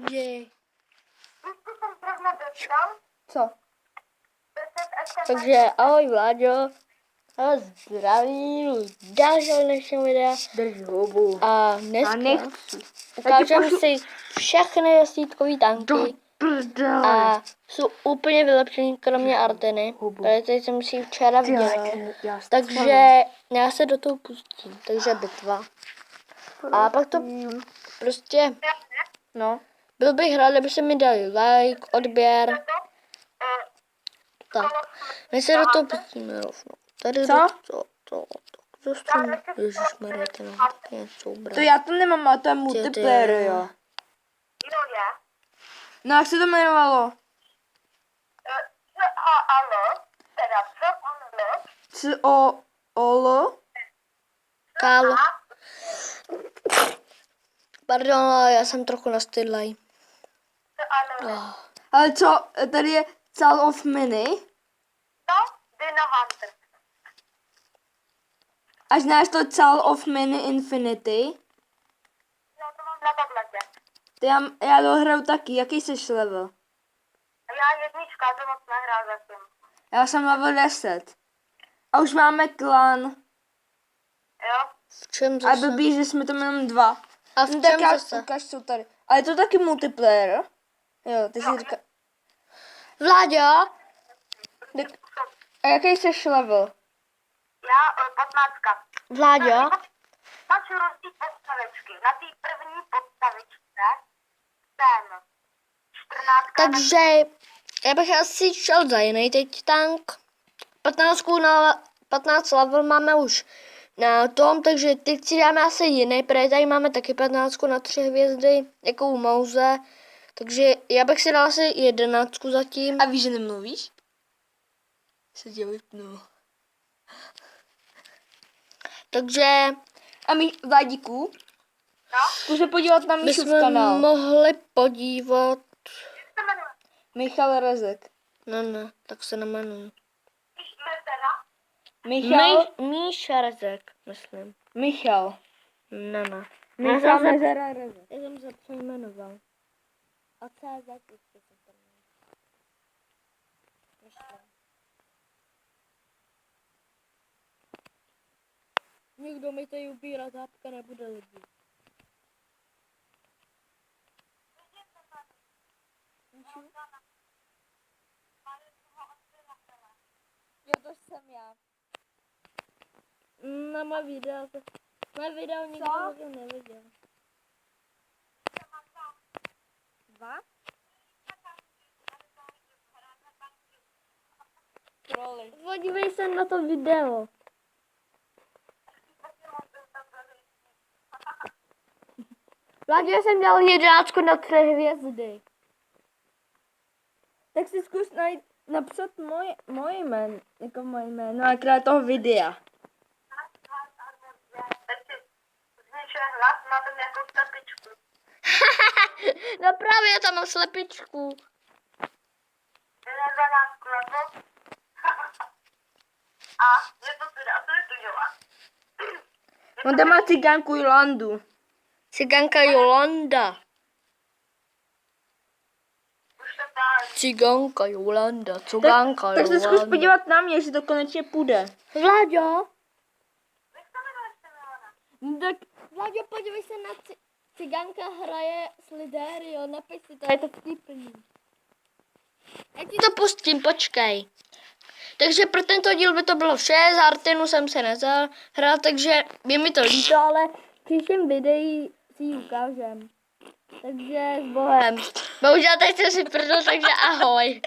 Takže... Jsem zrovna dostal Co? 10 SMS. Takže ahoj Vláďo. A zdravím u dalšího dnešního videa. Drž hubu. A Já dneska nechci. ukážeme si všechny jasítkový tanky. Prdele. A jsou úplně vylepšený, kromě Arteny. Hubu. Protože jsem si ji včera viděla. Já Takže já se do toho pustím. Takže bitva. A pak to prostě... No. Byl bych rád, kdyby se mi dali like, odběr. Tak, my se do toho pustíme rovnou. Tady Co? to strom. Ježišmarja, to mám něco To já to nemám, ale to je multiplayer, jo. Jo, je. No jak se to jmenovalo? C-A-L, teda C-A-L, C-O-O-L? Kálo. Pardon, ale já jsem trochu nastydlej. C-A-L. Ale co, tady je Call of Mini? No, Dino Hunter. A znáš to Call of Mini Infinity? No, to mám na tabletě. To já dohraju taky, jaký jsi level? Já jednička, to moc nehrál zatím. Já jsem level 10. A už máme klan. Jo? V čem A zase? blbý, že jsme tam jenom 2. A v No tak čem já zase? ukáž, co tady. Ale je to taky multiplayer? Jo, ty si říká... Vláďo? A jaký jsi level? Já 15. Vláďo? Máš rozdíl postavičky. Na té první postavičce jsem 14. Takže já bych asi šel za jiný teď tank. 15 level máme už na tom, takže teď si dáme asi jiný, protože tady máme taky 15 na 3 hvězdy, jako u Mouze. Takže já bych si dal asi 11 zatím. A víš, že nemluvíš? Se tě vypnu. Takže A Vladíku? No? Zkus se podívat na Míšův bychom kanál. mohli podívat. Jak se jmenuje? Michal Rezek. Ne, tak se nemenuji. Mezera? Michal? Míša Rezek, myslím. Michal. Ne. Michal Mezera Rezek. Já jsem se přejmenoval. A CZ ještě se to jmenuje. Myslím. Nikdo mi tady ubírá zápka nebude lidi. Jo, to jsem já. Na moje video nikdo to neviděl. 2? Troly. Podívej se na to video. Vládě jsem dal 11 na 3 hvězdy. Tak si zkus napsat moje jméno, jako moje jméno, a krát toho videa. Teď si zničuje hlas, má tam nějakou slepičku. No právě já tam mám slepičku. Je na 12 level. A je to teda, a to je to dělá. On tam má cigánku Jolandu. Ciganka Jolanda. Už to dá. Ciganka Jolanda. Ciganka Tak se zkus Jolanda. podívat na mě, jestli to konečně půjde. Vláďo? Jak se jmenuješ, Milana? Tak Vláďo, podívej se na Ciganka hraje s Liderio. Napiš si to, je to vtipný. Já ti to pustím, počkej. Takže pro tento díl by to bylo vše, z Artenu jsem se nezahrál, takže je mi to líto, ale v příštím videu si ji ukážem. Takže s Bohem. Bohužel teď jsem si prdl, takže ahoj.